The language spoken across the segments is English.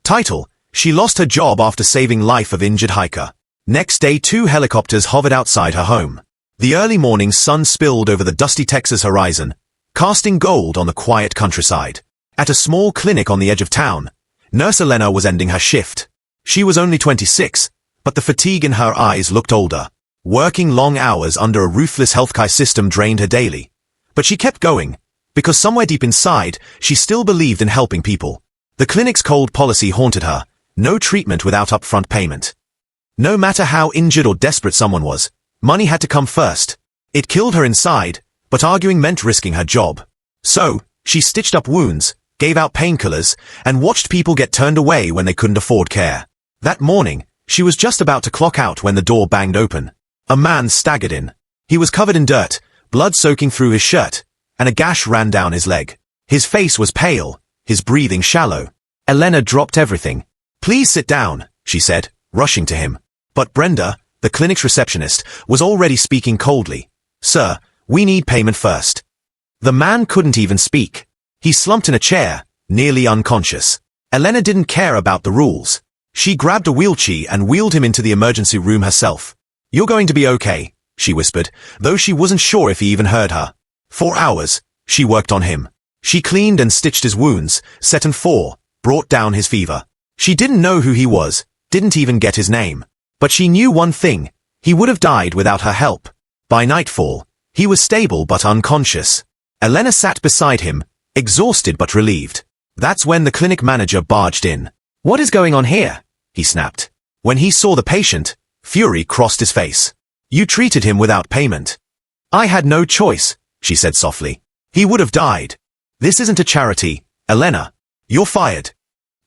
Title: She lost her job after saving life of injured hiker. Next day, 2 helicopters hovered outside her home. The early morning sun spilled over the dusty Texas horizon, casting gold on the quiet countryside. At a small clinic on the edge of town, Nurse Elena was ending her shift. She was only 26, but the fatigue in her eyes looked older. Working long hours under a ruthless healthcare system drained her daily. But she kept going, because somewhere deep inside, she still believed in helping people. The clinic's cold policy haunted her: no treatment without upfront payment. No matter how injured or desperate someone was, money had to come first. It killed her inside, but arguing meant risking her job. So, she stitched up wounds, gave out painkillers, and watched people get turned away when they couldn't afford care. That morning, she was just about to clock out when the door banged open. A man staggered in. He was covered in dirt, blood soaking through his shirt, and a gash ran down his leg. His face was pale, his breathing shallow. Elena dropped everything. "Please sit down," she said, rushing to him. But Brenda, the clinic's receptionist, was already speaking coldly. "Sir, we need payment first." The man couldn't even speak. He slumped in a chair, nearly unconscious. Elena didn't care about the rules. She grabbed a wheelchair and wheeled him into the emergency room herself. "You're going to be okay," she whispered, though she wasn't sure if he even heard her. 4 hours, she worked on him. She cleaned and stitched his wounds, set and brought down his fever. She didn't know who he was, didn't even get his name. But she knew one thing: he would have died without her help. By nightfall, he was stable but unconscious. Elena sat beside him, exhausted but relieved. That's when the clinic manager barged in. "What is going on here?" he snapped. When he saw the patient, fury crossed his face. "You treated him without payment." "I had no choice," she said softly. "He would have died. This isn't a charity, Elena. You're fired."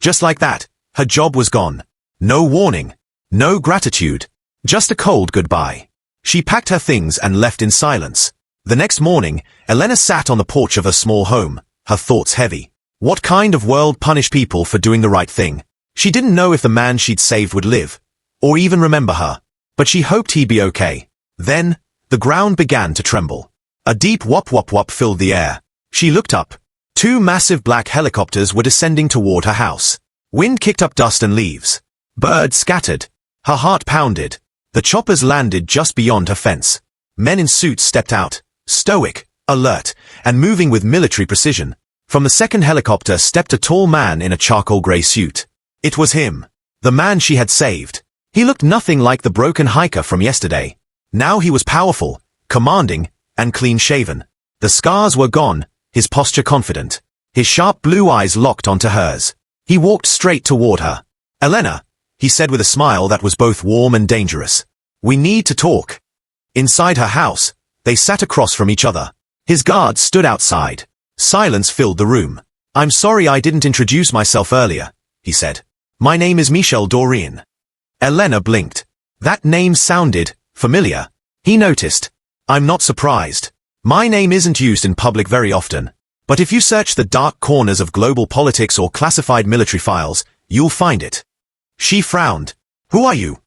Just like that, her job was gone. No warning. No gratitude. Just a cold goodbye. She packed her things and left in silence. The next morning, Elena sat on the porch of her small home, her thoughts heavy. What kind of world punished people for doing the right thing? She didn't know if the man she'd saved would live, or even remember her. But she hoped he'd be okay. Then, the ground began to tremble. A deep whop-whop-whop filled the air. She looked up. 2 massive black helicopters were descending toward her house. Wind kicked up dust and leaves. Birds scattered. Her heart pounded. The choppers landed just beyond her fence. Men in suits stepped out, stoic, alert, and moving with military precision. From the second helicopter stepped a tall man in a charcoal gray suit. It was him, the man she had saved. He looked nothing like the broken hiker from yesterday. Now he was powerful, commanding, and clean-shaven. The scars were gone, his posture confident. His sharp blue eyes locked onto hers. He walked straight toward her. "Elena," he said with a smile that was both warm and dangerous. "We need to talk." Inside her house, they sat across from each other. His guards stood outside. Silence filled the room. "I'm sorry I didn't introduce myself earlier," he said. "My name is Michel Dorien." Elena blinked. That name sounded familiar. He noticed. "I'm not surprised. My name isn't used in public very often. But if you search the dark corners of global politics or classified military files, you'll find it." She frowned. "Who are you?"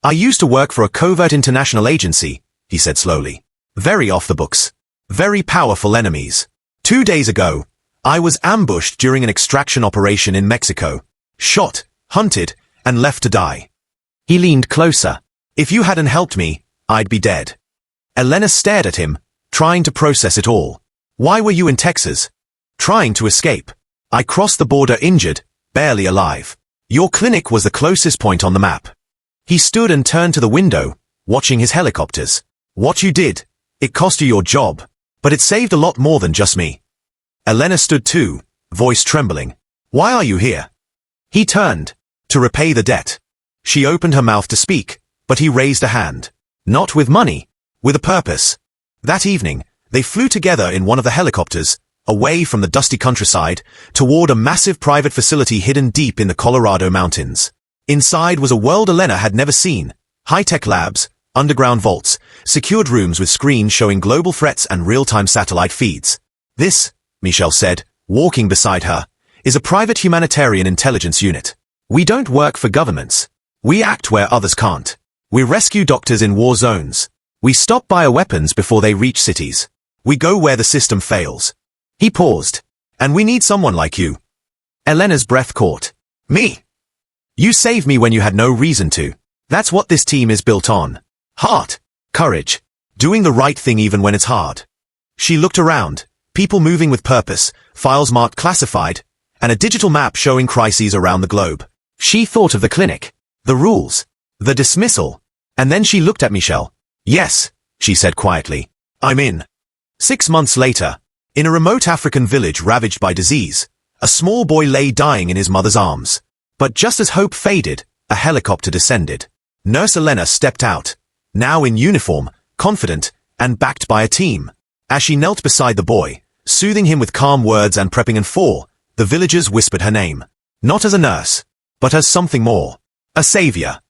"I used to work for a covert international agency," he said slowly. "Very off the books. Very powerful enemies. 2 days ago, I was ambushed during an extraction operation in Mexico. Shot, hunted, and left to die." He leaned closer. "If you hadn't helped me, I'd be dead." Elena stared at him, trying to process it all. "Why were you in Texas?" "Trying to escape. I crossed the border injured, barely alive. Your clinic was the closest point on the map." He stood and turned to the window, watching his helicopters. "What you did, it cost you your job, but it saved a lot more than just me." Elena stood too, voice trembling. "Why are you here?" He turned. "To repay the debt." She opened her mouth to speak, but he raised a hand. "Not with money, with a purpose." That evening, they flew together in one of the helicopters, away from the dusty countryside, toward a massive private facility hidden deep in the Colorado mountains. Inside was a world Elena had never seen. High-tech labs, underground vaults, secured rooms with screens showing global threats and real-time satellite feeds. "This," Michel said, walking beside her, "is a private humanitarian intelligence unit. We don't work for governments. We act where others can't. We rescue doctors in war zones. We stop bioweapons before they reach cities. We go where the system fails." He paused. "And we need someone like you." Elena's breath caught. "Me?" You saved me when you had no reason to. That's what this team is built on. Heart, courage, doing the right thing even when it's hard. She looked around, people moving with purpose, files marked classified, and a digital map showing crises around the globe. She thought of the clinic, the rules, the dismissal, and then she looked at Michelle. Yes, she said quietly. I'm in. 6 months later, in a remote African village ravaged by disease, a small boy lay dying in his mother's arms. But just as hope faded, a helicopter descended. Nurse Elena stepped out, now in uniform, confident, and backed by a team. As she knelt beside the boy, soothing him with calm words and prepping him for, the villagers whispered her name. Not as a nurse, but as something more. A savior.